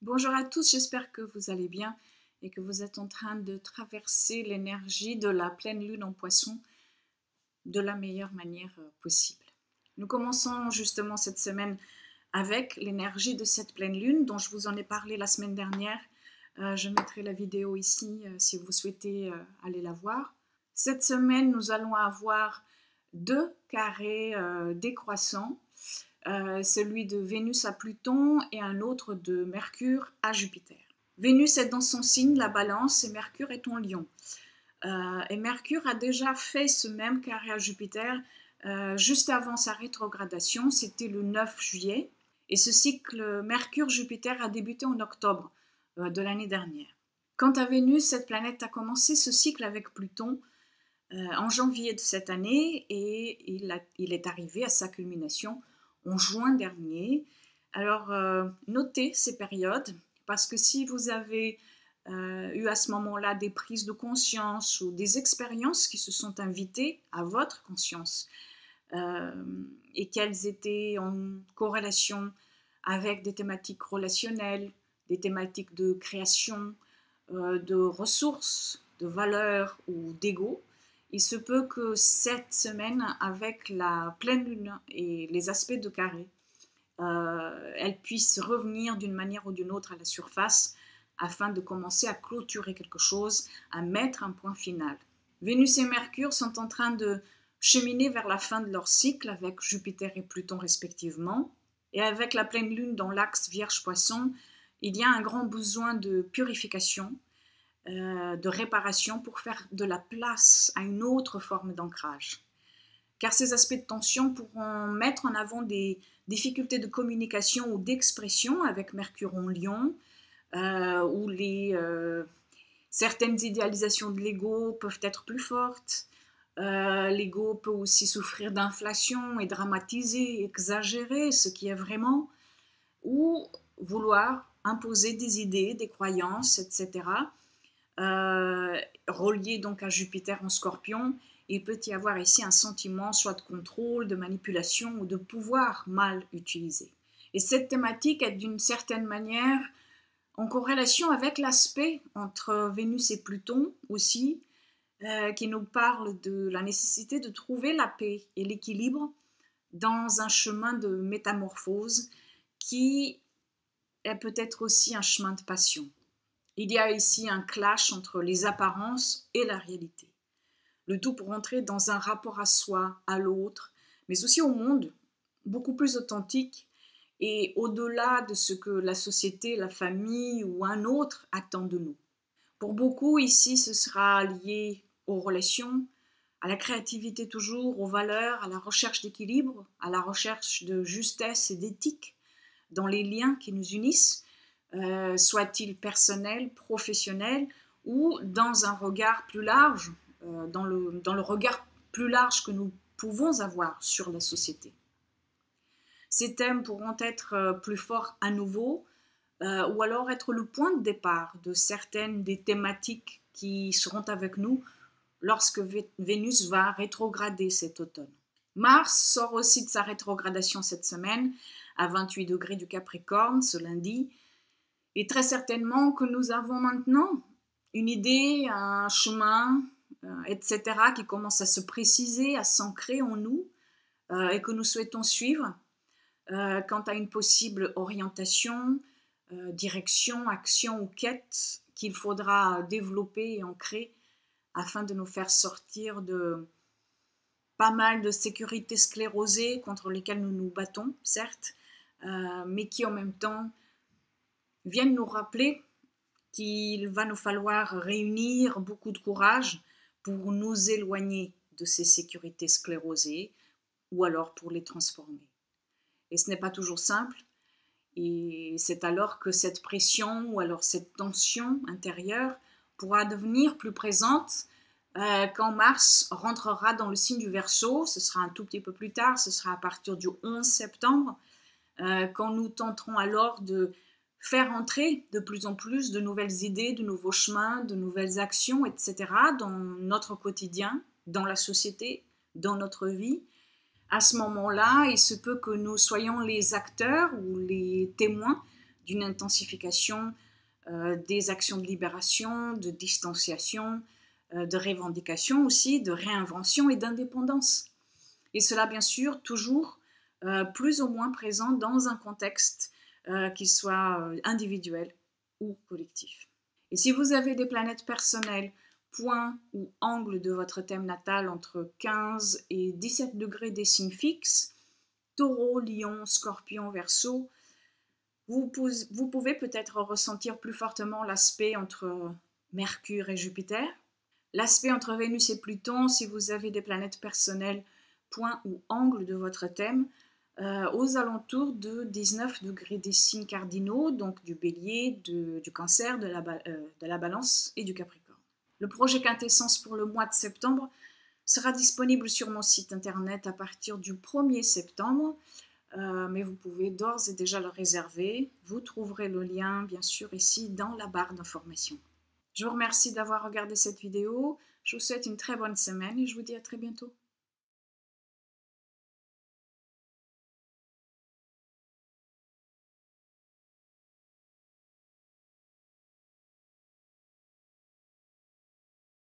Bonjour à tous, j'espère que vous allez bien et que vous êtes en train de traverser l'énergie de la pleine lune en Poisson de la meilleure manière possible. Nous commençons justement cette semaine avec l'énergie de cette pleine lune dont je vous en ai parlé la semaine dernière. Je mettrai la vidéo ici si vous souhaitez aller la voir. Cette semaine, nous allons avoir deux carrés décroissants. Celui de Vénus à Pluton et un autre de Mercure à Jupiter. Vénus est dans son signe, la Balance, et Mercure est en Lion. Et Mercure a déjà fait ce même carré à Jupiter juste avant sa rétrogradation, c'était le 9 juillet. Et ce cycle Mercure-Jupiter a débuté en octobre de l'année dernière. Quant à Vénus, cette planète a commencé ce cycle avec Pluton en janvier de cette année et il est arrivé à sa culmination en juin dernier. Alors, notez ces périodes, parce que si vous avez eu à ce moment-là des prises de conscience ou des expériences qui se sont invitées à votre conscience et qu'elles étaient en corrélation avec des thématiques relationnelles, des thématiques de création, de ressources, de valeurs ou d'ego, il se peut que cette semaine, avec la pleine lune et les aspects de carré, elle puisse revenir d'une manière ou d'une autre à la surface afin de commencer à clôturer quelque chose, à mettre un point final. Vénus et Mercure sont en train de cheminer vers la fin de leur cycle avec Jupiter et Pluton respectivement. Et avec la pleine lune dans l'axe Vierge-Poisson, il y a un grand besoin de purification, de réparation pour faire de la place à une autre forme d'ancrage. Car ces aspects de tension pourront mettre en avant des difficultés de communication ou d'expression avec Mercure en Lion, où certaines idéalisations de l'ego peuvent être plus fortes. L'ego peut aussi souffrir d'inflation et dramatiser, exagérer ce qui est vraiment, ou vouloir imposer des idées, des croyances, etc., relié donc à Jupiter en Scorpion, il peut y avoir ici un sentiment soit de contrôle, de manipulation ou de pouvoir mal utilisé. Et cette thématique est d'une certaine manière en corrélation avec l'aspect entre Vénus et Pluton aussi, qui nous parle de la nécessité de trouver la paix et l'équilibre dans un chemin de métamorphose qui est peut-être aussi un chemin de passion. Il y a ici un clash entre les apparences et la réalité. Le tout pour entrer dans un rapport à soi, à l'autre, mais aussi au monde, beaucoup plus authentique et au-delà de ce que la société, la famille ou un autre attend de nous. Pour beaucoup, ici, ce sera lié aux relations, à la créativité toujours, aux valeurs, à la recherche d'équilibre, à la recherche de justesse et d'éthique dans les liens qui nous unissent, soit-il personnel, professionnel, ou dans un regard plus large, dans le regard plus large que nous pouvons avoir sur la société. Ces thèmes pourront être plus forts à nouveau, ou alors être le point de départ de certaines des thématiques qui seront avec nous lorsque Vénus va rétrograder cet automne. Mars sort aussi de sa rétrogradation cette semaine, à 28 degrés du Capricorne, ce lundi, et très certainement que nous avons maintenant une idée, un chemin, etc., qui commence à se préciser, à s'ancrer en nous, et que nous souhaitons suivre quant à une possible orientation, direction, action ou quête qu'il faudra développer et ancrer afin de nous faire sortir de pas mal de sécurités sclérosées contre lesquelles nous nous battons, certes, mais qui en même temps viennent nous rappeler qu'il va nous falloir réunir beaucoup de courage pour nous éloigner de ces sécurités sclérosées ou alors pour les transformer. Et ce n'est pas toujours simple, et c'est alors que cette pression ou alors cette tension intérieure pourra devenir plus présente quand Mars rentrera dans le signe du Verseau. Ce sera un tout petit peu plus tard, ce sera à partir du 11 septembre, quand nous tenterons alors de faire entrer de plus en plus de nouvelles idées, de nouveaux chemins, de nouvelles actions, etc. dans notre quotidien, dans la société, dans notre vie. À ce moment-là, il se peut que nous soyons les acteurs ou les témoins d'une intensification des actions de libération, de distanciation, de revendication aussi, de réinvention et d'indépendance. Et cela, bien sûr, toujours plus ou moins présent dans un contexte qui soit individuel ou collectif. Et si vous avez des planètes personnelles, points ou angles de votre thème natal entre 15 et 17 degrés des signes fixes, Taureau, Lion, Scorpion, Verseau, vous pouvez peut-être ressentir plus fortement l'aspect entre Mercure et Jupiter, l'aspect entre Vénus et Pluton si vous avez des planètes personnelles, points ou angles de votre thème, aux alentours de 19 degrés des signes cardinaux, donc du Bélier, du Cancer, de la Balance et du Capricorne. Le projet Quintessence pour le mois de septembre sera disponible sur mon site internet à partir du 1er septembre, mais vous pouvez d'ores et déjà le réserver. Vous trouverez le lien, bien sûr, ici dans la barre d'information. Je vous remercie d'avoir regardé cette vidéo. Je vous souhaite une très bonne semaine et je vous dis à très bientôt.